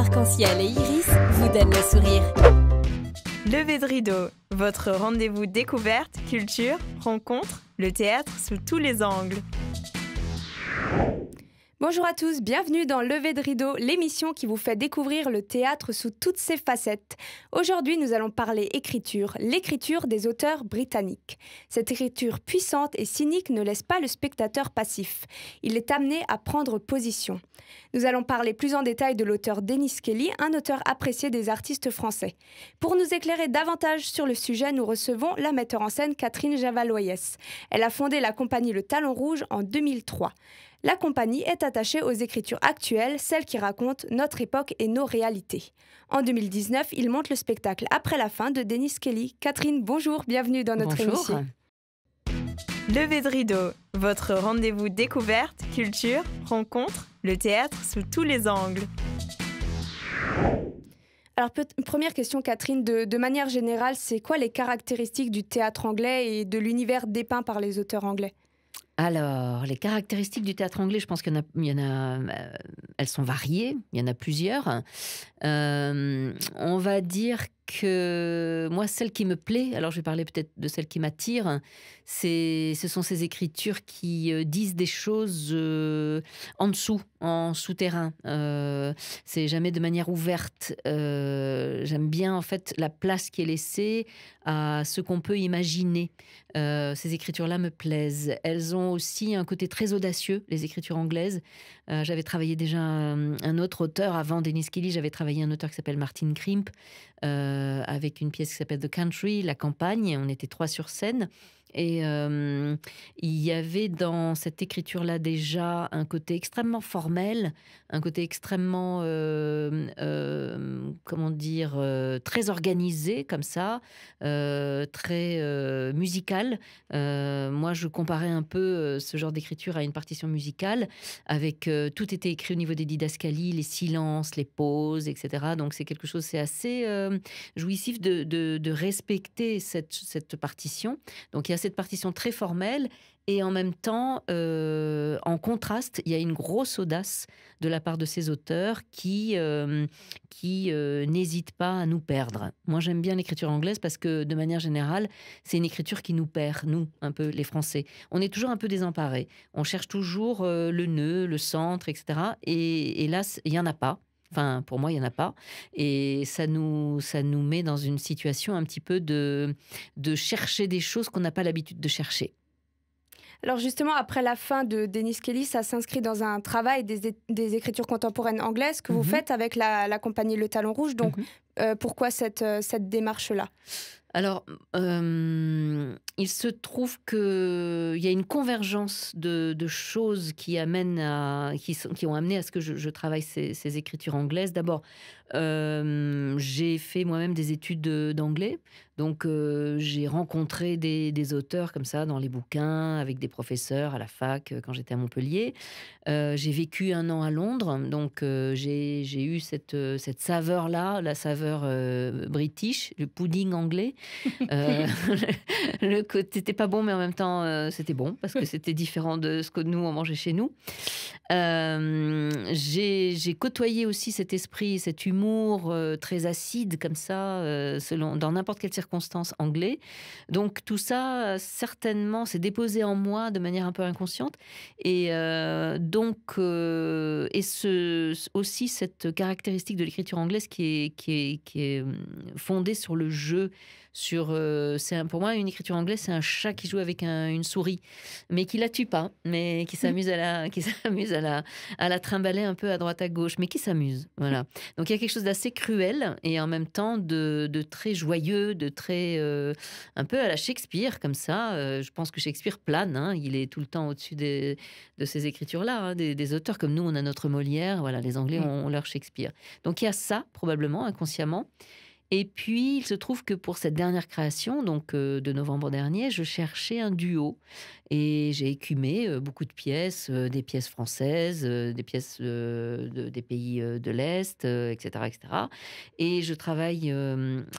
arc-en-ciel et iris vous donnent le sourire. Levée de rideau, votre rendez-vous découverte, culture, rencontre, le théâtre sous tous les angles. Bonjour à tous, bienvenue dans Levée de rideau, l'émission qui vous fait découvrir le théâtre sous toutes ses facettes. Aujourd'hui, nous allons parler écriture, l'écriture des auteurs britanniques. Cette écriture puissante et cynique ne laisse pas le spectateur passif. Il est amené à prendre position. Nous allons parler plus en détail de l'auteur Dennis Kelly, un auteur apprécié des artistes français. Pour nous éclairer davantage sur le sujet, nous recevons la metteur en scène Catherine Javaloyès. Elle a fondé la compagnie Le Talon Rouge en 2003. La compagnie est attachée aux écritures actuelles, celles qui racontent notre époque et nos réalités. En 2019, il monte le spectacle Après la fin de Dennis Kelly. Catherine, bonjour, bienvenue dans notre émission. Levée de rideau, votre rendez-vous découverte, culture, rencontre, le théâtre sous tous les angles. Alors, première question, Catherine, de manière générale, c'est quoi les caractéristiques du théâtre anglais et de l'univers dépeint par les auteurs anglais ? Alors, les caractéristiques du théâtre anglais, je pense qu'il y en a, elles sont variées, il y en a plusieurs. On va dire que moi, celle qui me plaît, alors je vais parler peut-être de celle qui m'attire, ce sont ces écritures qui disent des choses en dessous, en souterrain. C'est jamais de manière ouverte. J'aime bien en fait la place qui est laissée à ce qu'on peut imaginer. Ces écritures-là me plaisent. Elles ont aussi un côté très audacieux, les écritures anglaises. J'avais travaillé déjà un autre auteur avant Dennis Kelly, j'avais travaillé un auteur qui s'appelle Martin Krimp, avec une pièce qui s'appelle The Country, La Campagne. On était 3 sur scène. Et il y avait dans cette écriture-là déjà un côté extrêmement formel, un côté extrêmement, très organisé comme ça, très musical. Moi, je comparais un peu ce genre d'écriture à une partition musicale, avec tout était écrit au niveau des didascalies, les silences, les pauses, etc. Donc c'est quelque chose, c'est assez jouissif de respecter cette partition. Donc il y a cette partition très formelle et en même temps, en contraste, il y a une grosse audace de la part de ces auteurs qui n'hésitent pas à nous perdre. Moi, j'aime bien l'écriture anglaise parce que, de manière générale, c'est une écriture qui nous perd, nous, un peu, les Français. On est toujours un peu désemparés. On cherche toujours le nœud, le centre, etc. Et là, il n'y en a pas. Enfin, pour moi, il n'y en a pas. Et ça nous met dans une situation un petit peu de chercher des choses qu'on n'a pas l'habitude de chercher. Alors justement, après la fin de Dennis Kelly, ça s'inscrit dans un travail des écritures contemporaines anglaises que vous faites avec la compagnie Le Talon Rouge. Donc, pourquoi cette démarche-là ? Alors, il se trouve qu'il y a une convergence de choses qui ont amené à ce que je travaille ces écritures anglaises. D'abord, j'ai fait moi-même des études d'anglais. Donc, j'ai rencontré des auteurs comme ça dans les bouquins, avec des professeurs à la fac quand j'étais à Montpellier. J'ai vécu 1 an à Londres. Donc, j'ai eu cette saveur-là, la saveur british, le pudding anglais. Le côté c'était pas bon, mais en même temps c'était bon parce que c'était différent de ce que nous on mangeait chez nous. J'ai côtoyé aussi cet esprit, cet humour très acide comme ça, dans n'importe quelle circonstance anglais. Donc tout ça certainement s'est déposé en moi de manière un peu inconsciente et aussi cette caractéristique de l'écriture anglaise qui est fondée sur le jeu. Pour moi, une écriture anglaise, c'est un chat qui joue avec une souris, mais qui la tue pas, mais qui s'amuse à la trimballer un peu à droite à gauche, mais qui s'amuse. Voilà. Donc il y a quelque chose d'assez cruel et en même temps de très joyeux, de très un peu à la Shakespeare comme ça. Je pense que Shakespeare plane, hein, il est tout le temps au-dessus de ces écritures-là, hein, des auteurs comme nous, on a notre Molière. Voilà, les Anglais ont leur Shakespeare. Donc il y a ça probablement inconsciemment. Et puis, il se trouve que pour cette dernière création, donc de novembre dernier, je cherchais un duo. Et j'ai écumé beaucoup de pièces, des pièces françaises, des pièces des pays de l'Est, etc., etc. Et je travaille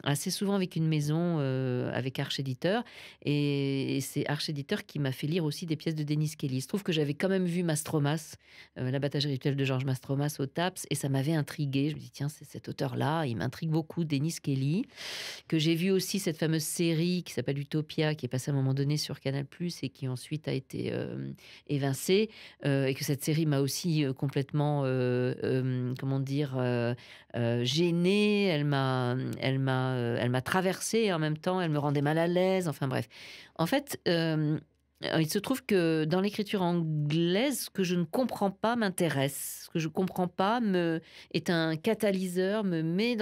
assez souvent avec une maison, avec Arche Éditeur. Et c'est Arche Éditeur qui m'a fait lire aussi des pièces de Denis Kelly. Il se trouve que j'avais quand même vu Mastromas, l'abattage rituel de Georges Mastromas au TAPS, et ça m'avait intriguée. Je me dis, tiens, c'est cet auteur-là, il m'intrigue beaucoup, Denis Kelly, que j'ai vu aussi cette fameuse série qui s'appelle Utopia, qui est passée à un moment donné sur Canal+, et qui ensuite a été évincée, et que cette série m'a aussi complètement, comment dire, gênée. Elle m'a traversée, et en même temps, elle me rendait mal à l'aise. Enfin bref. En fait, il se trouve que dans l'écriture anglaise, ce que je ne comprends pas m'intéresse. Ce que je ne comprends pas est un catalyseur, me met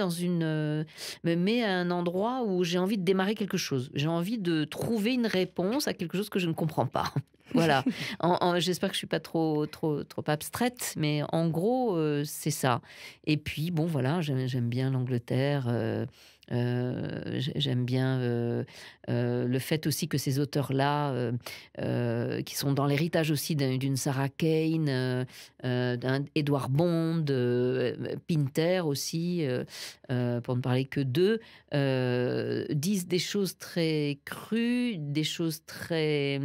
à un endroit où j'ai envie de démarrer quelque chose. J'ai envie de trouver une réponse à quelque chose que je ne comprends pas. Voilà. J'espère que je suis pas trop abstraite, mais en gros, c'est ça. Et puis, bon, voilà, j'aime bien l'Angleterre. J'aime bien le fait aussi que ces auteurs-là, qui sont dans l'héritage aussi d'une Sarah Kane, d'un Edward Bond, Pinter aussi, pour ne parler que d'eux, disent des choses très crues, des choses très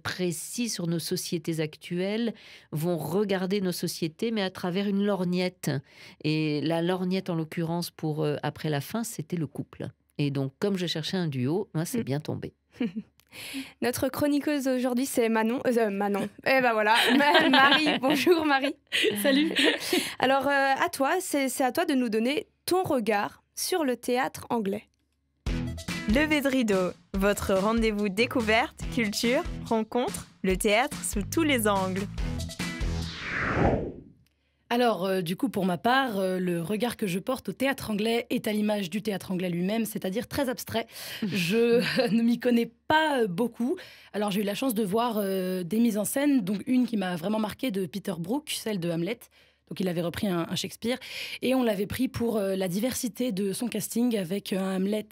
précises sur nos sociétés actuelles, vont regarder nos sociétés, mais à travers une lorgnette. Et la lorgnette, en l'occurrence, pour Après la fin, c'était le couple. Et donc, comme je cherchais un duo, c'est bien tombé. Notre chroniqueuse aujourd'hui, c'est Manon. Manon. Eh ben voilà, Marie. Bonjour Marie. Salut. Alors, à toi, c'est à toi de nous donner ton regard sur le théâtre anglais. Levée de rideau, votre rendez-vous découverte, culture, rencontre, le théâtre sous tous les angles. Alors, du coup, pour ma part, le regard que je porte au théâtre anglais est à l'image du théâtre anglais lui-même, c'est-à-dire très abstrait. Je ne m'y connais pas beaucoup. Alors, j'ai eu la chance de voir des mises en scène, donc une qui m'a vraiment marquée de Peter Brook, celle de Hamlet. Donc, il avait repris un Shakespeare. Et on l'avait pris pour la diversité de son casting, avec un Hamlet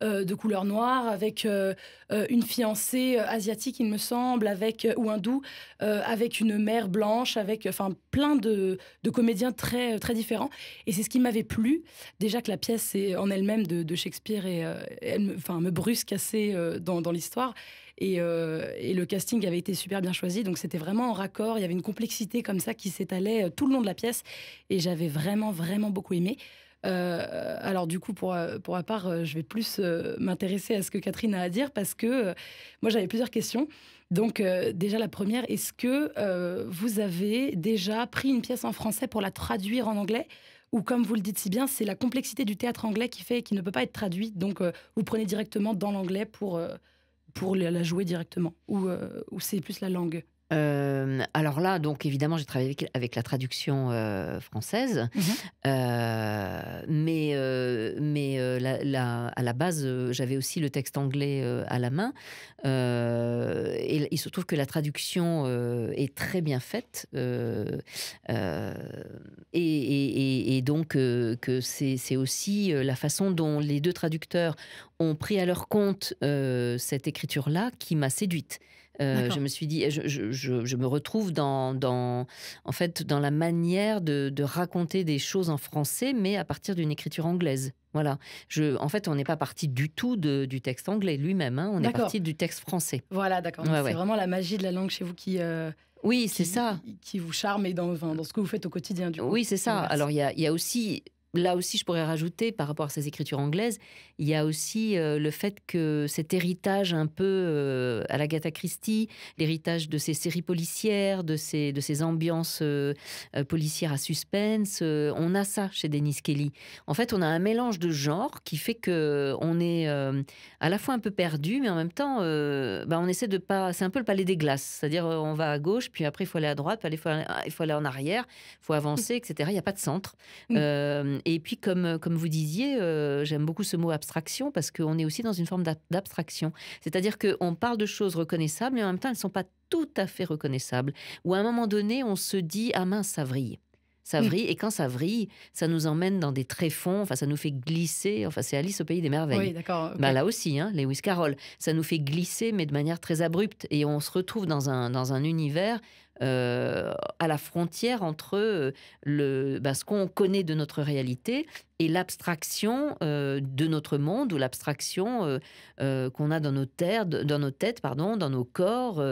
de couleur noire, avec une fiancée asiatique, il me semble, ou hindoue, avec une mère blanche, avec plein de comédiens très, très différents. Et c'est ce qui m'avait plu. Déjà que la pièce est en elle-même de Shakespeare, et elle me brusque assez dans l'histoire. Et le casting avait été super bien choisi, donc c'était vraiment en raccord. Il y avait une complexité comme ça qui s'étalait tout le long de la pièce, et j'avais vraiment, vraiment beaucoup aimé. Alors du coup, pour ma part, je vais plus m'intéresser à ce que Catherine a à dire, parce que moi, j'avais plusieurs questions. Donc déjà, la première, est-ce que vous avez déjà pris une pièce en français pour la traduire en anglais ? Ou comme vous le dites si bien, c'est la complexité du théâtre anglais qui ne peut pas être traduite, donc vous prenez directement dans l'anglais pour la jouer directement, ou c'est plus la langue? Alors là, donc évidemment, j'ai travaillé avec la traduction française, mais à la base, j'avais aussi le texte anglais à la main. Et il se trouve que la traduction est très bien faite, et donc que c'est aussi la façon dont les deux traducteurs ont pris à leur compte cette écriture-là qui m'a séduite. Je me suis dit, je me retrouve en fait, dans la manière de raconter des choses en français, mais à partir d'une écriture anglaise. Voilà. En fait, on n'est pas parti du tout du texte anglais lui-même, on est parti du texte français. Voilà, d'accord. C'est vraiment la magie de la langue chez vous qui... Oui, c'est ça. Qui vous charme, et dans ce que vous faites au quotidien, du coup. Oui, c'est ça. Alors, il y a aussi... Là aussi, je pourrais rajouter, par rapport à ces écritures anglaises, il y a aussi le fait que cet héritage un peu à l'Agatha Christie, l'héritage de ces séries policières, de ces ambiances policières à suspense, on a ça chez Denis Kelly. En fait, on a un mélange de genres qui fait qu'on est à la fois un peu perdu, mais en même temps, on essaie de pas... C'est un peu le palais des glaces, c'est-à-dire on va à gauche, puis après il faut aller à droite, puis il faut aller en arrière, il faut avancer, etc. Il n'y a pas de centre. Et puis, comme vous disiez, j'aime beaucoup ce mot abstraction, parce qu'on est aussi dans une forme d'abstraction. C'est-à-dire qu'on parle de choses reconnaissables, mais en même temps, elles ne sont pas tout à fait reconnaissables. Ou à un moment donné, on se dit « Ah mince, ça vrille ». Ça vrille, et quand ça vrille, ça nous emmène dans des tréfonds, enfin, ça nous fait glisser. Enfin, c'est Alice au pays des merveilles. Oui, d'accord. Ok. Bah, là aussi, hein, Lewis Carroll, ça nous fait glisser, mais de manière très abrupte. Et on se retrouve dans un univers à la frontière entre ce qu'on connaît de notre réalité et l'abstraction de notre monde, ou l'abstraction qu'on a dans nos têtes, dans nos corps.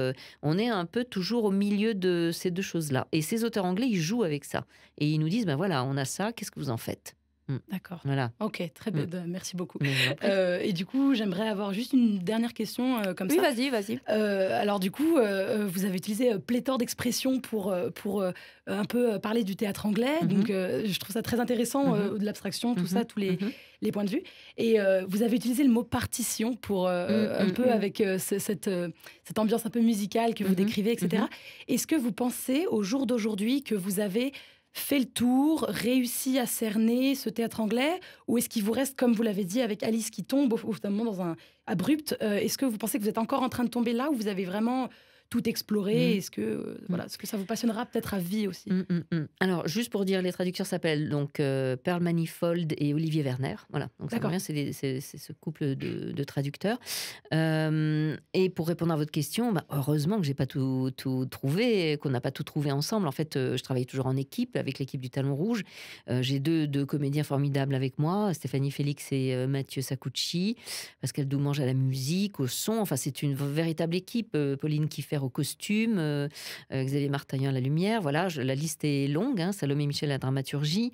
On est un peu toujours au milieu de ces deux choses-là. Et ces auteurs anglais, ils jouent avec ça. Et ils nous disent, ben voilà, on a ça, qu'est-ce que vous en faites ? D'accord. Voilà. Ok, très bien. Merci beaucoup. Mais je vous en prie. Et du coup, j'aimerais avoir juste une dernière question comme Oui, ça. vas-y. Alors du coup, vous avez utilisé pléthore d'expressions pour un peu parler du théâtre anglais. Donc je trouve ça très intéressant, de l'abstraction, tout ça, tous les points de vue. Et vous avez utilisé le mot partition pour un peu avec cette ambiance un peu musicale que vous décrivez, etc. Est-ce que vous pensez au jour d'aujourd'hui que vous avez fait le tour, réussi à cerner ce théâtre anglais, ou est-ce qu'il vous reste, comme vous l'avez dit, avec Alice qui tombe au moment dans un abrupt, est-ce que vous pensez que vous êtes encore en train de tomber là, ou vous avez vraiment tout exploré? Est-ce que ça vous passionnera peut-être à vie aussi? Alors, juste pour dire, les traducteurs s'appellent donc Pearl Manifold et Olivier Werner. Voilà, donc ça D'accord. revient, c'est ce couple de traducteurs. Et pour répondre à votre question, heureusement que j'ai pas tout trouvé, qu'on n'a pas tout trouvé ensemble. En fait, je travaille toujours en équipe, avec l'équipe du Talon Rouge. J'ai deux comédiens formidables avec moi, Stéphanie Félix et Mathieu Sacucci, Pascal Doumange à la musique, au son. Enfin, c'est une véritable équipe. Pauline Kiffer au costume, Xavier Martaillan à la lumière. Voilà, la liste est longue. Hein, Salomé Michel à la dramaturgie.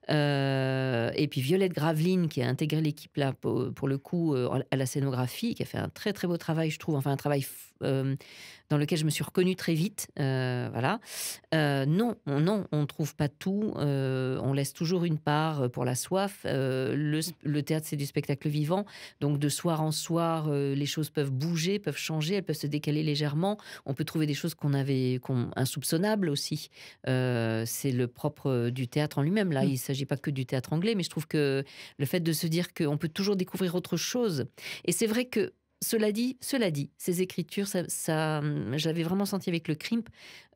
Et puis Violette Graveline, qui a intégré l'équipe là pour le coup à la scénographie, qui a fait un très très beau travail, je trouve. Enfin, un travail dans lequel je me suis reconnue très vite. Voilà. Non, on ne trouve pas tout. On laisse toujours une part pour la soif. Le théâtre, c'est du spectacle vivant. Donc, de soir en soir, les choses peuvent bouger, peuvent changer, elles peuvent se décaler légèrement. On peut trouver des choses insoupçonnables aussi. C'est le propre du théâtre en lui-même. Là, il ne s'agit pas que du théâtre anglais, mais je trouve que le fait de se dire qu'on peut toujours découvrir autre chose. Et c'est vrai que cela dit, ces écritures, ça, je l'avais vraiment senti avec le Crimp.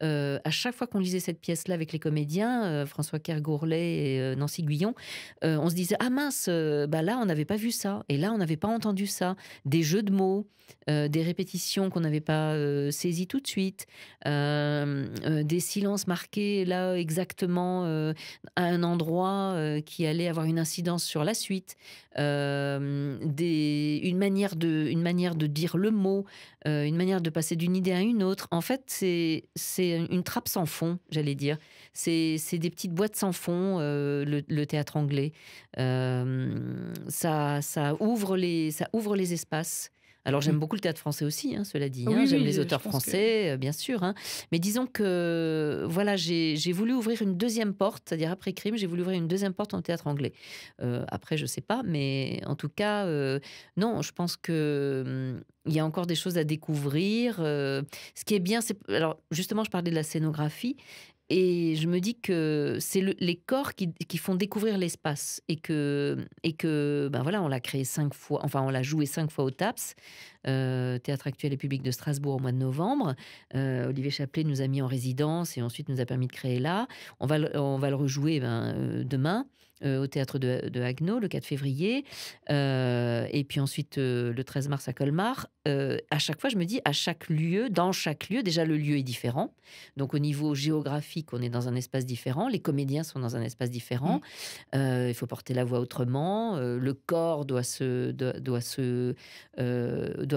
À chaque fois qu'on lisait cette pièce-là avec les comédiens, François Kergourlet et Nancy Guyon, on se disait « Ah mince, là, on n'avait pas vu ça. Et là, on n'avait pas entendu ça. » Des jeux de mots, des répétitions qu'on n'avait pas saisies tout de suite, des silences marqués là exactement à un endroit qui allait avoir une incidence sur la suite, une manière de dire le mot, une manière de passer d'une idée à une autre. En fait, c'est une trappe sans fond, j'allais dire. C'est des petites boîtes sans fond, le théâtre anglais. Ça ouvre les espaces. Alors, j'aime beaucoup le théâtre français aussi, hein, cela dit. Hein. J'aime les auteurs français, bien sûr. Hein. Mais disons que voilà, j'ai voulu ouvrir une deuxième porte, c'est-à-dire après Crime, j'ai voulu ouvrir une deuxième porte en théâtre anglais. Après, je ne sais pas, mais en tout cas, non, je pense que il y a encore des choses à découvrir. Ce qui est bien, c'est... Alors, justement, je parlais de la scénographie. Et je me dis que c'est les corps qui font découvrir l'espace. Et que voilà, on l'a créé 5 fois, enfin, on l'a joué 5 fois au TAPS, Théâtre Actuel et Public de Strasbourg, au mois de novembre. Olivier Chaplet nous a mis en résidence et ensuite nous a permis de créer là. On va le rejouer demain. Au théâtre de Haguenau, le 4 février, et puis ensuite le 13 mars à Colmar. À chaque fois, je me dis, dans chaque lieu, déjà le lieu est différent. Donc au niveau géographique, on est dans un espace différent. Les comédiens sont dans un espace différent. Il faut porter la voix autrement. Le corps doit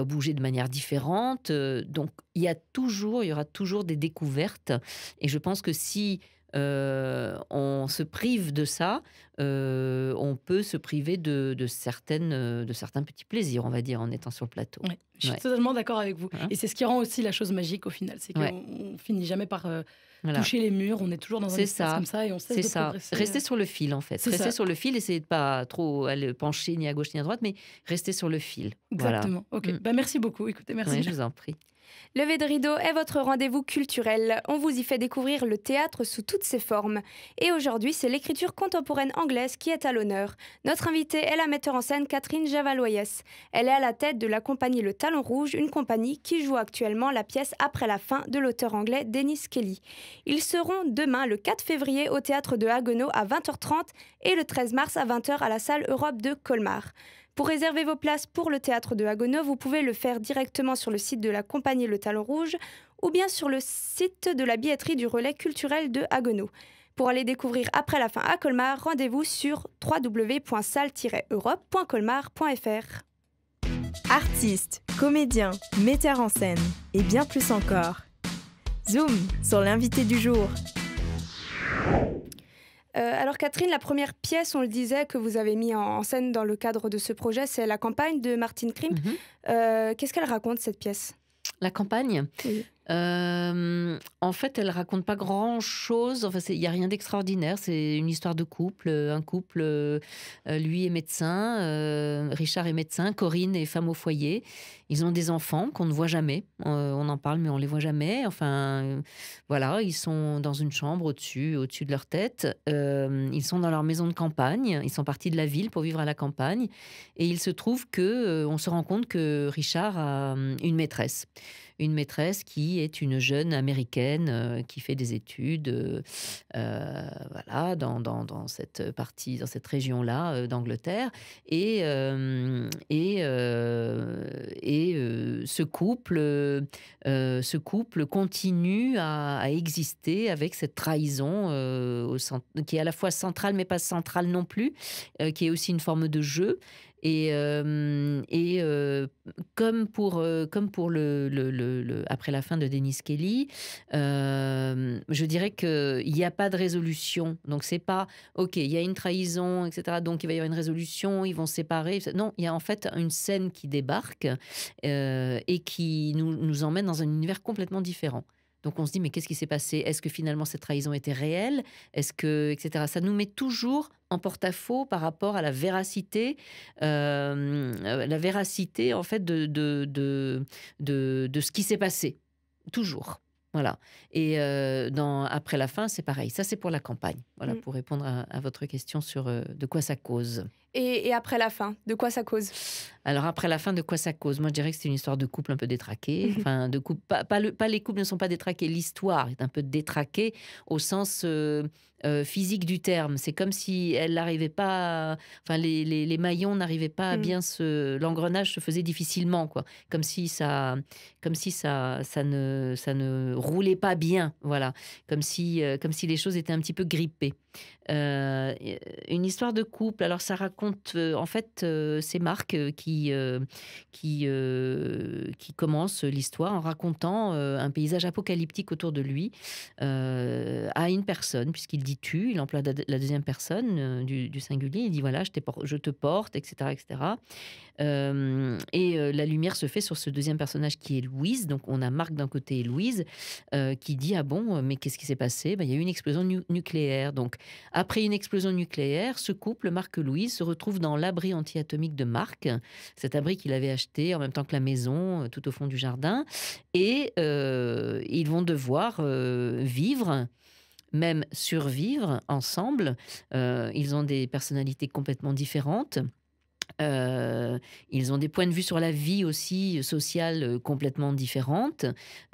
bouger de manière différente. Donc il y aura toujours des découvertes. Et je pense que si on se prive de ça, on peut se priver de certains petits plaisirs, on va dire, en étant sur le plateau. Ouais, je suis totalement d'accord avec vous. Et c'est ce qui rend aussi la chose magique au final, c'est qu'on finit jamais par toucher les murs, on est toujours dans un espace comme ça et on cesse de progresser. Rester sur le fil, en fait. Rester sur le fil, essayez de pas trop aller pencher ni à gauche ni à droite, mais rester sur le fil. Exactement. Voilà. Ok. Merci beaucoup. Écoutez, merci. Je vous en prie. Lever de rideau est votre rendez-vous culturel. On vous y fait découvrir le théâtre sous toutes ses formes. Et aujourd'hui, c'est l'écriture contemporaine anglaise qui est à l'honneur. Notre invitée est la metteur en scène Catherine Javaloyes. Elle est à la tête de la compagnie Le Talon Rouge, une compagnie qui joue actuellement la pièce Après la fin de l'auteur anglais Dennis Kelly. Ils seront demain, le 4 février, au théâtre de Haguenau à 20h30 et le 13 mars à 20h à la salle Europe de Colmar. Pour réserver vos places pour le théâtre de Haguenau, vous pouvez le faire directement sur le site de la compagnie Le Talon Rouge ou bien sur le site de la billetterie du relais culturel de Haguenau. Pour aller découvrir Après la fin à Colmar, rendez-vous sur www.salle-europe.colmar.fr. Artistes, comédiens, metteurs en scène et bien plus encore. Zoom sur l'invité du jour. Alors Catherine, la première pièce, on le disait, que vous avez mis en scène dans le cadre de ce projet, c'est La campagne de Martine Krimp. Qu'est-ce qu'elle raconte, cette pièce ? La campagne, Oui. en fait, elle raconte pas grand-chose. Enfin, il y a rien d'extraordinaire. C'est une histoire de couple. Un couple, lui est médecin, Richard est médecin, Corinne est femme au foyer. Ils ont des enfants qu'on ne voit jamais. On en parle, mais on les voit jamais. Enfin, voilà, ils sont dans une chambre au-dessus de leur tête. Ils sont dans leur maison de campagne. Ils sont partis de la ville pour vivre à la campagne. Et il se trouve que, on se rend compte que Richard a une maîtresse. Une maîtresse qui est une jeune américaine qui fait des études voilà, dans cette partie, dans cette région-là d'Angleterre. Et ce couple continue à exister avec cette trahison qui est à la fois centrale, mais pas centrale non plus, qui est aussi une forme de jeu. Comme pour Après la fin de Dennis Kelly, je dirais qu'il n'y a pas de résolution. Donc c'est pas ok, il y a une trahison, etc. Donc il va y avoir une résolution, ils vont se séparer. Non, il y a en fait une scène qui débarque et qui nous emmène dans un univers complètement différent. Donc on se dit, mais qu'est-ce qui s'est passé ? Est-ce que finalement cette trahison était réelle ? Est-ce que, etc. Ça nous met toujours en porte-à-faux par rapport à la véracité en fait de ce qui s'est passé. Toujours. Voilà. Et Après la fin, c'est pareil. Ça, c'est pour la campagne. Voilà, pour répondre à votre question sur de quoi ça cause. Et après la fin, de quoi ça cause ? Alors, après la fin, de quoi ça cause ? Moi, je dirais que c'est une histoire de couple un peu détraqué. Enfin, de couple, pas les couples ne sont pas détraqués. L'histoire est un peu détraquée au sens physique du terme. C'est comme si elle n'arrivait pas... Enfin, les maillons n'arrivaient pas à bien se... L'engrenage se faisait difficilement, quoi. Comme si ça ne roulait pas bien, voilà. Comme si les choses étaient un petit peu grippées. Une histoire de couple. Alors, ça raconte... en fait, c'est Marc qui commence l'histoire en racontant un paysage apocalyptique autour de lui à une personne, puisqu'il dit tu, il emploie la deuxième personne du singulier, il dit voilà, je te porte, etc. etc. La lumière se fait sur ce deuxième personnage qui est Louise. Donc on a Marc d'un côté et Louise qui dit ah bon, mais qu'est-ce qui s'est passé ? Il y a eu une explosion nucléaire. Donc après une explosion nucléaire, ce couple, Marc et Louise, se retrouve dans l'abri anti-atomique de Marc, cet abri qu'il avait acheté en même temps que la maison tout au fond du jardin, et ils vont devoir vivre, même survivre ensemble. Ils ont des personnalités complètement différentes. Ils ont des points de vue sur la vie aussi sociale complètement différentes.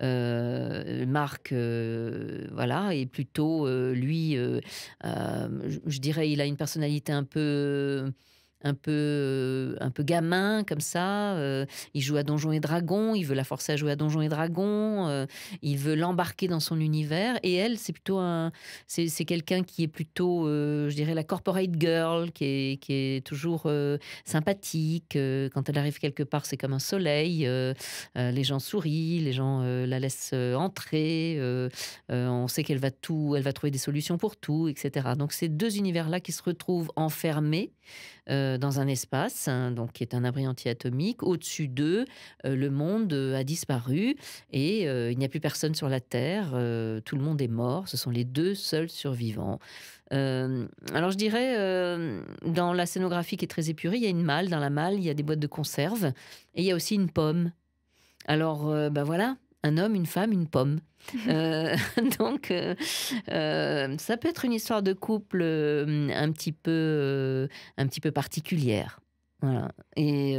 Marc, voilà, est plutôt lui, je dirais, il a une personnalité un peu gamin comme ça. Il joue à Donjons et Dragons, il veut la forcer à jouer à Donjons et Dragons, il veut l'embarquer dans son univers. Et elle, c'est plutôt c'est quelqu'un qui est plutôt, je dirais, la corporate girl, qui est toujours sympathique. Quand elle arrive quelque part, c'est comme un soleil. Les gens sourient, les gens la laissent entrer. On sait qu'elle va trouver des solutions pour tout, etc. Donc ces deux univers-là qui se retrouvent enfermés dans un espace, donc qui est un abri anti-atomique. Au-dessus d'eux, le monde a disparu et il n'y a plus personne sur la Terre. Tout le monde est mort. Ce sont les deux seuls survivants. Alors je dirais, dans la scénographie qui est très épurée, il y a une malle. Dans la malle, il y a des boîtes de conserve et il y a aussi une pomme. Alors, ben voilà, un homme, une femme, une pomme. Euh, donc, ça peut être une histoire de couple un petit peu particulière. Voilà. Et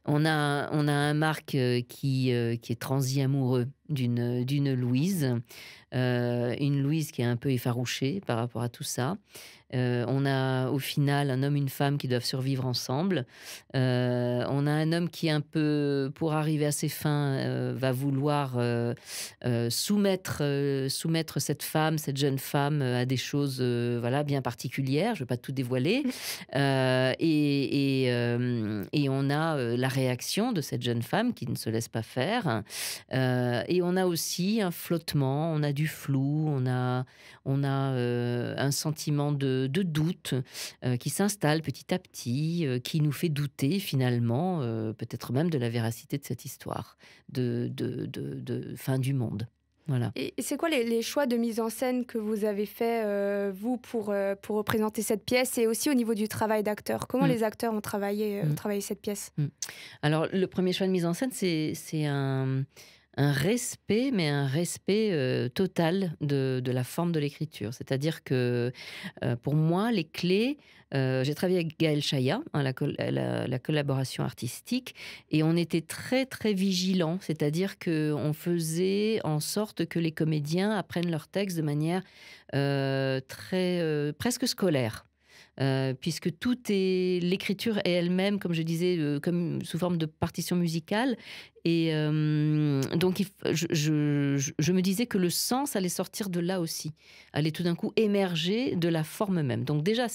on a un Marc qui est transi amoureux d'une Louise, une Louise qui est un peu effarouchée par rapport à tout ça. On a au final un homme, une femme qui doivent survivre ensemble. On a un homme qui, un peu, pour arriver à ses fins, va vouloir soumettre cette jeune femme, à des choses voilà, bien particulières. Je ne vais pas tout dévoiler. Et on a la réaction de cette jeune femme qui ne se laisse pas faire. Et on a aussi un flottement, on a du flou, on a un sentiment de doute qui s'installe petit à petit, qui nous fait douter finalement, peut-être même de la véracité de cette histoire de fin du monde. Voilà. Et c'est quoi les choix de mise en scène que vous avez fait, vous, pour représenter cette pièce, et aussi au niveau du travail d'acteur? Comment les acteurs ont travaillé cette pièce? Alors, le premier choix de mise en scène, c'est un respect, mais un respect total de la forme de l'écriture. C'est-à-dire que pour moi, les clés, j'ai travaillé avec Gaël Chaya, hein, la collaboration artistique, et on était très très vigilants. C'est-à-dire qu'on faisait en sorte que les comédiens apprennent leur texte de manière presque scolaire. Puisque l'écriture est elle-même, comme je disais, comme sous forme de partition musicale. Et donc, je me disais que le sens allait sortir de là aussi, allait tout d'un coup émerger de la forme même. Donc déjà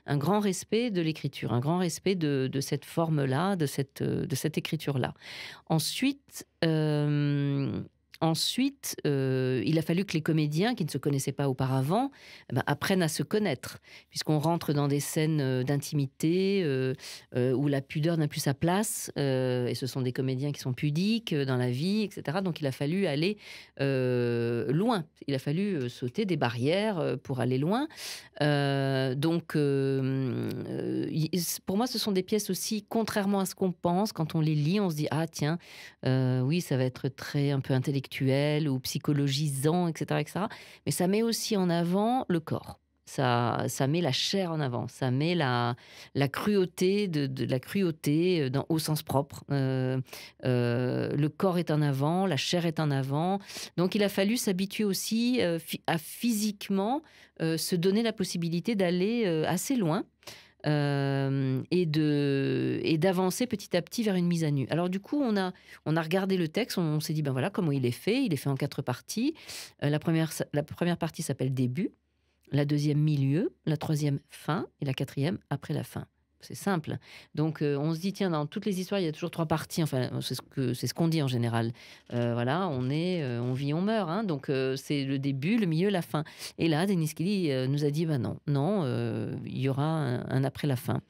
un grand respect de l'écriture, un grand respect de cette forme-là, de cette écriture-là. Ensuite, il a fallu que les comédiens qui ne se connaissaient pas auparavant apprennent à se connaître, puisqu'on rentre dans des scènes d'intimité où la pudeur n'a plus sa place, et ce sont des comédiens qui sont pudiques dans la vie, etc. Donc il a fallu aller loin, il a fallu sauter des barrières pour aller loin. Pour moi, ce sont des pièces aussi, contrairement à ce qu'on pense, quand on les lit, on se dit « Ah tiens, oui, ça va être un peu intellectuel ou psychologisant, etc., etc. » Mais ça met aussi en avant le corps. Ça met la chair en avant, ça met la cruauté de la cruauté au sens propre. Le corps est en avant, la chair est en avant. Donc il a fallu s'habituer aussi à physiquement se donner la possibilité d'aller assez loin. Et d'avancer petit à petit vers une mise à nu. Alors du coup, on a regardé le texte, on s'est dit, ben voilà comment il est fait en 4 parties. La première partie s'appelle début, la deuxième milieu, la troisième fin, et la quatrième après la fin. C'est simple. Donc on se dit, tiens, dans toutes les histoires, il y a toujours 3 parties. Enfin, c'est ce qu'on dit en général. Voilà, on vit, on meurt. Hein, donc c'est le début, le milieu, la fin. Et là, Denis Kelly nous a dit, non, il y aura un après la fin.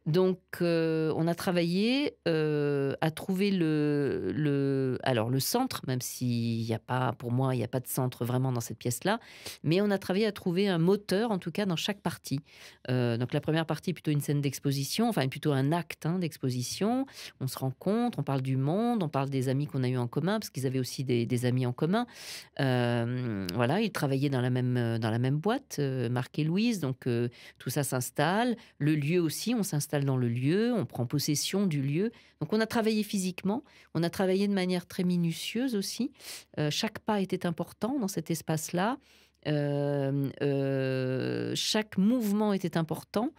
Donc, on a travaillé à trouver le centre, même s'il n'y a pas, pour moi, il n'y a pas de centre vraiment dans cette pièce-là, mais on a travaillé à trouver un moteur, en tout cas, dans chaque partie. Donc, la première partie est plutôt une scène d'exposition, enfin, plutôt un acte d'exposition. On se rencontre, on parle du monde, on parle des amis qu'on a eus en commun, parce qu'ils avaient aussi des amis en commun. Voilà, ils travaillaient dans la même boîte, Marc et Louise, donc tout ça s'installe. Le lieu aussi, on s'installe dans le lieu, on prend possession du lieu. Donc on a travaillé physiquement, on a travaillé de manière très minutieuse aussi. Chaque pas était important dans cet espace-là. Chaque mouvement était important.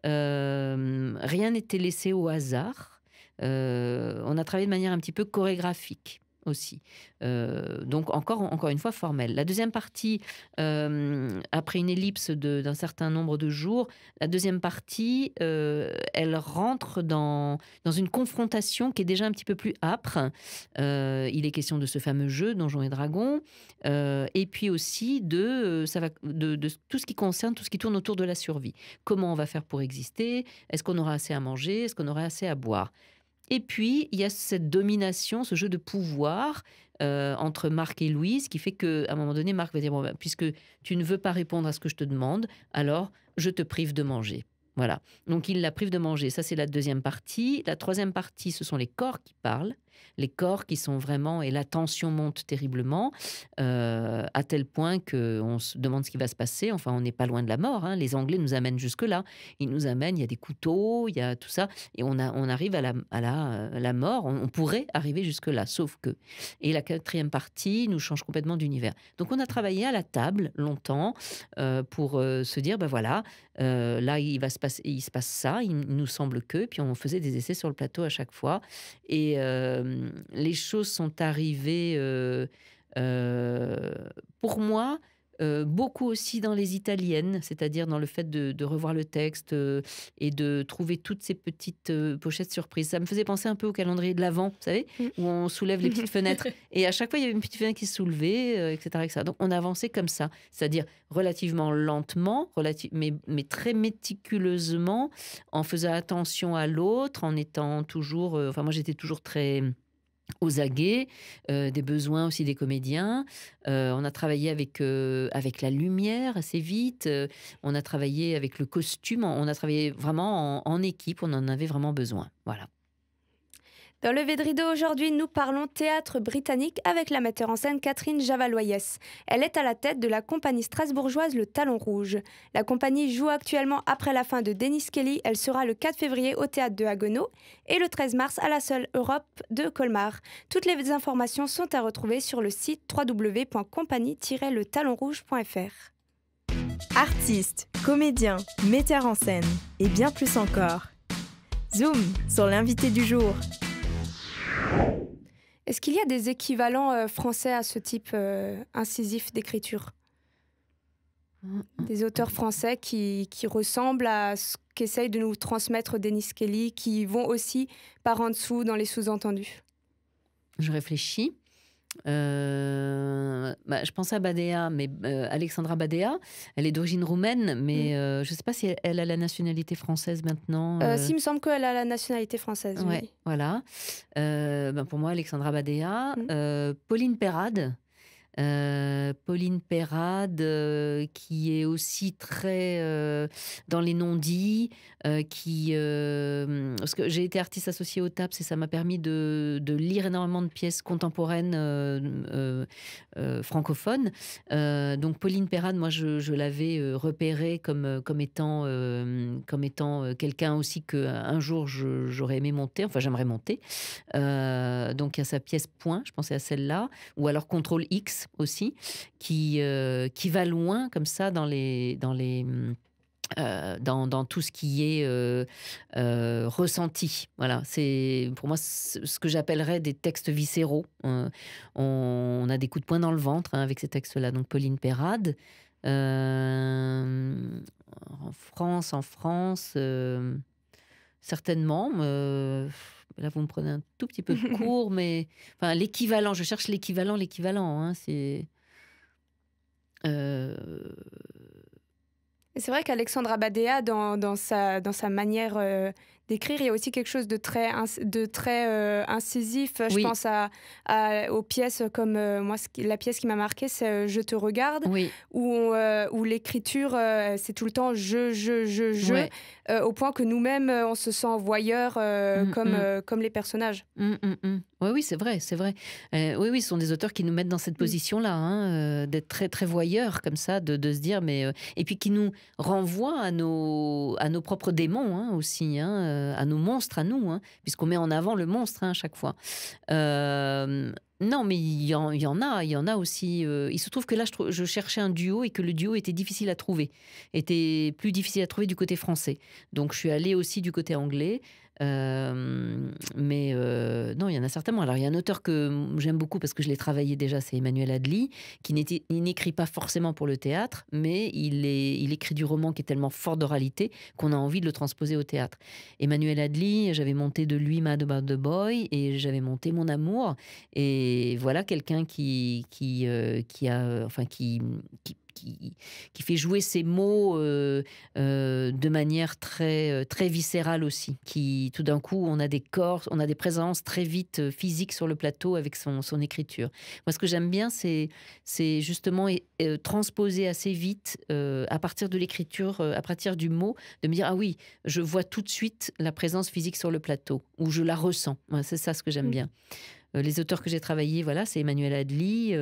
Rien n'était laissé au hasard. On a travaillé de manière un petit peu chorégraphique aussi. Donc encore une fois formelle. La deuxième partie, après une ellipse d'un certain nombre de jours, la deuxième partie, elle rentre dans une confrontation qui est déjà un petit peu plus âpre. Il est question de ce fameux jeu Donjons et Dragons, et puis aussi de tout ce qui concerne, tout ce qui tourne autour de la survie. Comment on va faire pour exister? Est-ce qu'on aura assez à manger? Est-ce qu'on aura assez à boire? Et puis, il y a cette domination, ce jeu de pouvoir entre Marc et Louise, qui fait qu'à un moment donné, Marc va dire, bon, puisque tu ne veux pas répondre à ce que je te demande, alors je te prive de manger. Voilà. Donc, il la prive de manger. Ça, c'est la deuxième partie. La troisième partie, ce sont les corps qui parlent. Les corps qui sont vraiment... Et la tension monte terriblement, à tel point qu'on se demande ce qui va se passer. Enfin, on n'est pas loin de la mort. Hein. Les Anglais nous amènent jusque-là. Ils nous amènent, il y a des couteaux, il y a tout ça. Et on arrive à la mort. On pourrait arriver jusque-là, sauf que... Et la quatrième partie nous change complètement d'univers. Donc, on a travaillé à la table longtemps pour se dire, ben voilà, là, il se passe ça, il nous semble que... Puis on faisait des essais sur le plateau à chaque fois. Et les choses sont arrivées, pour moi, beaucoup aussi dans les italiennes, c'est-à-dire dans le fait de revoir le texte et de trouver toutes ces petites pochettes surprises. Ça me faisait penser un peu au calendrier de l'Avent, vous savez, où on soulève les petites fenêtres. Et à chaque fois, il y avait une petite fenêtre qui se soulevait, etc., etc. Donc, on avançait comme ça, c'est-à-dire relativement lentement, mais très méticuleusement, en faisant attention à l'autre, en étant toujours... Enfin, moi, j'étais toujours très... aux aguets, des besoins aussi des comédiens. On a travaillé avec la lumière assez vite. On a travaillé avec le costume. On a travaillé vraiment en équipe. On en avait vraiment besoin. Voilà. Dans Levé de rideau aujourd'hui, nous parlons théâtre britannique avec la metteur en scène Catherine Javaloyès. Elle est à la tête de la compagnie strasbourgeoise Le Talon Rouge. La compagnie joue actuellement après la fin de Dennis Kelly. Elle sera le 4 février au théâtre de Haguenau et le 13 mars à la Salle Europe de Colmar. Toutes les informations sont à retrouver sur le site www.compagnie-letalonrouge.fr. Artistes, comédiens, metteurs en scène et bien plus encore. Zoom sur l'invité du jour. Est-ce qu'il y a des équivalents français à ce type incisif d'écriture ? Des auteurs français qui ressemblent à ce qu'essaye de nous transmettre Dennis Kelly, qui vont aussi par en dessous dans les sous-entendus. Je réfléchis. Je pense à Badea, mais Alexandra Badea, elle est d'origine roumaine, mais je ne sais pas si elle a la nationalité française maintenant. Si, il me semble qu'elle a la nationalité française. Ouais, oui. voilà. Pour moi, Alexandra Badea, Pauline Perrade. Pauline Perrade, qui est aussi très dans les non-dits, parce que j'ai été artiste associée au TAPS et ça m'a permis de lire énormément de pièces contemporaines francophones. Donc Pauline Perrade, moi je l'avais repérée comme étant quelqu'un aussi qu'un jour j'aurais aimé monter, enfin j'aimerais monter. Donc il y a sa pièce Point, je pensais à celle-là, ou alors Contrôle X aussi, qui va loin comme ça dans tout ce qui est ressenti. Voilà, c'est pour moi ce que j'appellerais des textes viscéraux. On a des coups de poing dans le ventre avec ces textes-là. Donc Pauline Perrade. En France, certainement. Là, vous me prenez un tout petit peu court, mais enfin, l'équivalent, je cherche l'équivalent. Hein, c'est... Et c'est vrai qu'Alexandra Badea, dans sa manière d'écrire, il y a aussi quelque chose de très incisif. Je pense aux pièces comme moi, la pièce qui m'a marquée, c'est Je te regarde, où l'écriture, c'est tout le temps je, Ouais. au point que nous-mêmes, on se sent voyeurs comme les personnages. Oui, c'est vrai. Oui, ce sont des auteurs qui nous mettent dans cette position-là, hein, d'être très, très voyeurs comme ça, de se dire, et puis qui nous renvoient à nos propres démons hein, aussi, hein, à nos monstres à nous, hein, puisqu'on met en avant le monstre hein, à chaque fois. Non, mais il y en a aussi. Il se trouve que là, je cherchais un duo et que le duo était difficile à trouver, était plus difficile à trouver du côté français. Donc, je suis allée aussi du côté anglais. Non, il y en a certainement. Alors, il y a un auteur que j'aime beaucoup parce que je l'ai travaillé déjà, c'est Emmanuel Adly, il n'écrit pas forcément pour le théâtre, mais il écrit du roman qui est tellement fort d'oralité qu'on a envie de le transposer au théâtre. Emmanuel Adly, j'avais monté de lui Mad About the Boy et j'avais monté Mon Amour. Et voilà quelqu'un qui qui fait jouer ses mots de manière très, très viscérale aussi. Qui, tout d'un coup, on a des corps, on a des présences très vite physiques sur le plateau avec son écriture. Moi, ce que j'aime bien, c'est justement transposer assez vite, à partir de l'écriture, à partir du mot, de me dire, ah oui, je vois tout de suite la présence physique sur le plateau, ou je la ressens. Ouais, c'est ça ce que j'aime bien. Les auteurs que j'ai travaillés, voilà, c'est Emmanuel Adly,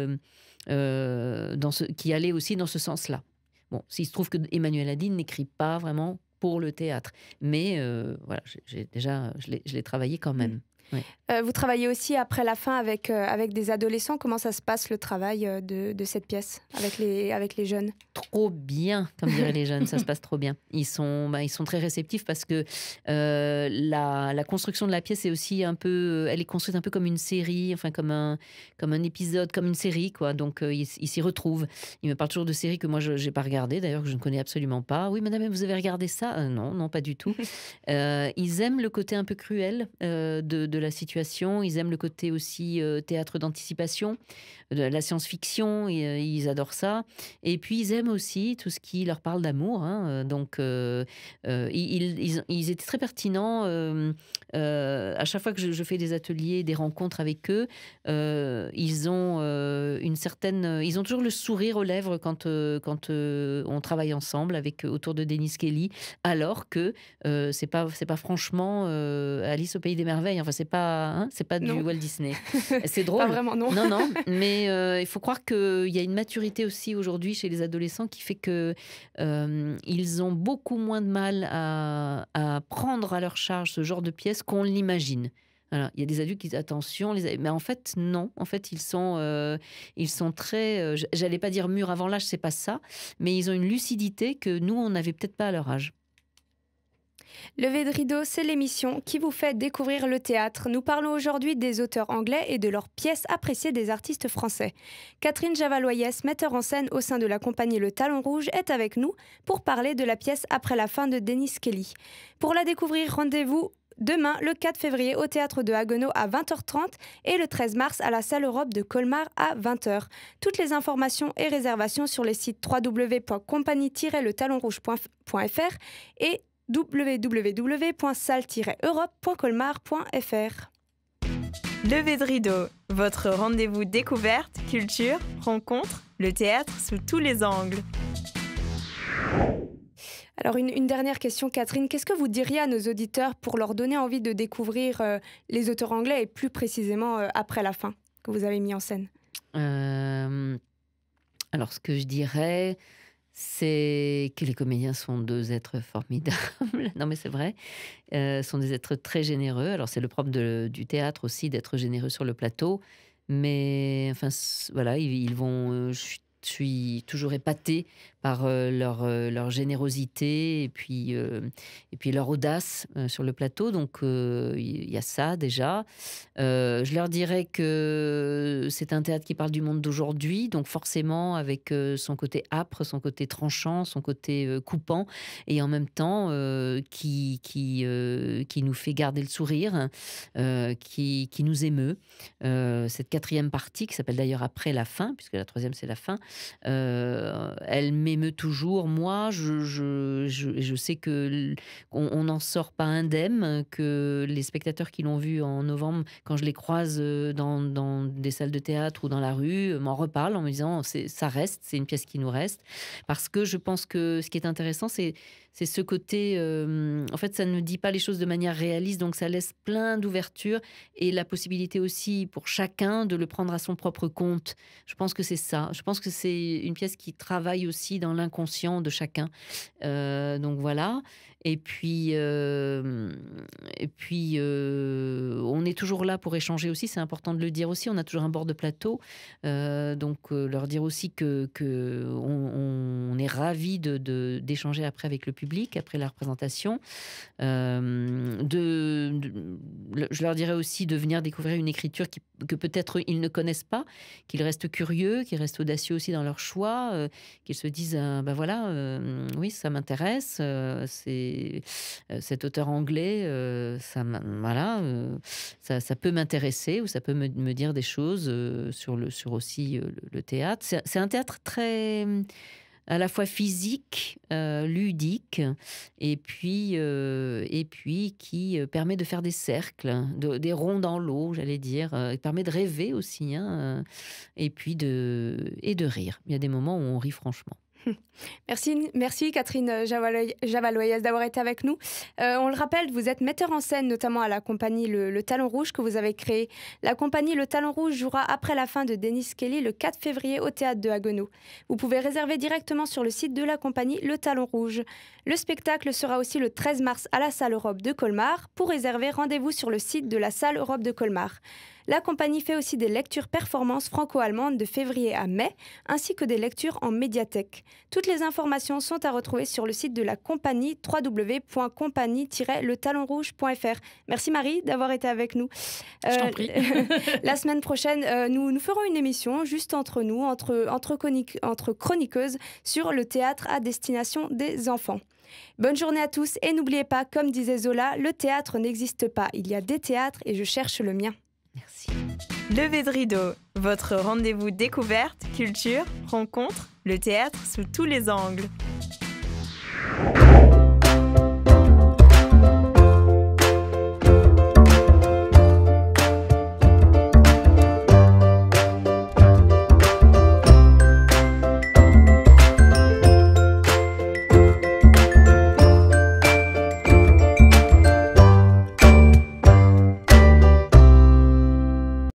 qui allait aussi dans ce sens-là. Bon, s'il se trouve que Emmanuel Adly n'écrit pas vraiment pour le théâtre, mais voilà, je l'ai travaillé quand même. Ouais. Vous travaillez aussi après la fin avec des adolescents. Comment ça se passe le travail de cette pièce avec les jeunes? Trop bien, comme diraient les jeunes, ça se passe trop bien. Ils sont très réceptifs parce que la construction de la pièce est aussi un peu, elle est construite un peu comme une série, enfin comme un épisode, comme une série, quoi. Donc ils s'y retrouvent. Ils me parlent toujours de séries que moi je n'ai pas regardées, d'ailleurs que je ne connais absolument pas. Oui, madame, vous avez regardé ça? Non, pas du tout. Ils aiment le côté un peu cruel de la situation. Ils aiment le côté aussi théâtre d'anticipation, de la science-fiction. Ils adorent ça. Et puis ils aiment aussi tout ce qui leur parle d'amour. Hein. Donc ils étaient très pertinents. À chaque fois que je fais des ateliers, des rencontres avec eux, ils ont ils ont toujours le sourire aux lèvres quand on travaille ensemble autour de Dennis Kelly, alors que c'est pas franchement Alice au pays des merveilles. Enfin, c'est pas du Walt Disney. C'est drôle. Pas vraiment, non. Non, mais il faut croire qu'il y a une maturité aussi aujourd'hui chez les adolescents qui fait que ils ont beaucoup moins de mal à prendre à leur charge ce genre de pièces qu'on l'imagine. Voilà. Il y a des adultes qui disent attention, mais en fait non. En fait, ils sont très, j'allais pas dire mûrs avant l'âge, c'est pas ça, mais ils ont une lucidité que nous on n'avait peut-être pas à leur âge. Lever de rideau, c'est l'émission qui vous fait découvrir le théâtre. Nous parlons aujourd'hui des auteurs anglais et de leurs pièces appréciées des artistes français. Catherine Javaloyès, metteur en scène au sein de la compagnie Le Talon Rouge, est avec nous pour parler de la pièce Après la fin de Dennis Kelly. Pour la découvrir, rendez-vous demain, le 4 février, au Théâtre de Haguenau à 20h30 et le 13 mars à la Salle Europe de Colmar à 20h. Toutes les informations et réservations sur les sites www.compagnie-letalonrouge.fr et www.salle-europe.colmar.fr. Lever de rideau, votre rendez-vous découverte, culture, rencontre, le théâtre sous tous les angles. Alors une dernière question, Catherine. Qu'est-ce que vous diriez à nos auditeurs pour leur donner envie de découvrir les auteurs anglais et plus précisément Après la fin que vous avez mis en scène? Alors ce que je dirais, c'est que les comédiens sont deux êtres formidables. Non, mais c'est vrai. Sont des êtres très généreux. Alors, c'est le propre du théâtre aussi d'être généreux sur le plateau. Mais, enfin, voilà, ils vont... je suis toujours épatée par leur générosité et puis leur audace sur le plateau. Donc, il y a ça déjà. Je leur dirais que c'est un théâtre qui parle du monde d'aujourd'hui, donc forcément avec son côté âpre, son côté tranchant, son côté coupant, et en même temps qui nous fait garder le sourire, qui nous émeut. Cette quatrième partie, qui s'appelle d'ailleurs Après la fin, puisque la troisième c'est la fin, elle m'émeut toujours. Moi, je sais qu'on n'en sort pas indemne, que les spectateurs qui l'ont vu en novembre, quand je les croise dans des salles de théâtre ou dans la rue, m'en reparlent en me disant ça reste, c'est une pièce qui nous reste. Parce que je pense que ce qui est intéressant, c'est ce côté... en fait, ça ne dit pas les choses de manière réaliste, donc ça laisse plein d'ouverture et la possibilité aussi pour chacun de le prendre à son propre compte. Je pense que c'est ça. Je pense que c'est une pièce qui travaille aussi dans l'inconscient de chacun. Donc voilà. Et puis, on est toujours là pour échanger aussi, c'est important de le dire aussi. On a toujours un bord de plateau, donc leur dire aussi que on est ravis d'échanger après avec le public, après la représentation. Je leur dirais aussi de venir découvrir une écriture que peut-être ils ne connaissent pas, qu'ils restent curieux, qu'ils restent audacieux aussi dans leur choix, qu'ils se disent oui, ça m'intéresse, c'est cet auteur anglais, ça peut m'intéresser, ou ça peut me dire des choses sur aussi le théâtre. C'est un théâtre très à la fois physique, ludique, et puis qui permet de faire des cercles, des ronds dans l'eau, j'allais dire. Il permet de rêver aussi, hein, et puis de rire. Il y a des moments où on rit franchement. Merci Catherine Javaloyes d'avoir été avec nous. On le rappelle, vous êtes metteur en scène notamment à la compagnie Le Talon Rouge que vous avez créée. La compagnie Le Talon Rouge jouera après la fin de Dennis Kelly le 4 février au théâtre de Haguenau. Vous pouvez réserver directement sur le site de la compagnie Le Talon Rouge. Le spectacle sera aussi le 13 mars à la salle Europe de Colmar. Pour réserver, rendez-vous sur le site de la salle Europe de Colmar. La compagnie fait aussi des lectures performances franco-allemandes de février à mai, ainsi que des lectures en médiathèque. Toutes les informations sont à retrouver sur le site de la compagnie www.compagnie-letalonrouge.fr. Merci Marie d'avoir été avec nous. Je t'en prie. La semaine prochaine, nous ferons une émission juste entre nous, entre chroniqueuses, sur le théâtre à destination des enfants. Bonne journée à tous et n'oubliez pas, comme disait Zola, le théâtre n'existe pas, il y a des théâtres et je cherche le mien. Merci. Lever de rideau, votre rendez-vous découverte, culture, rencontre, le théâtre sous tous les angles.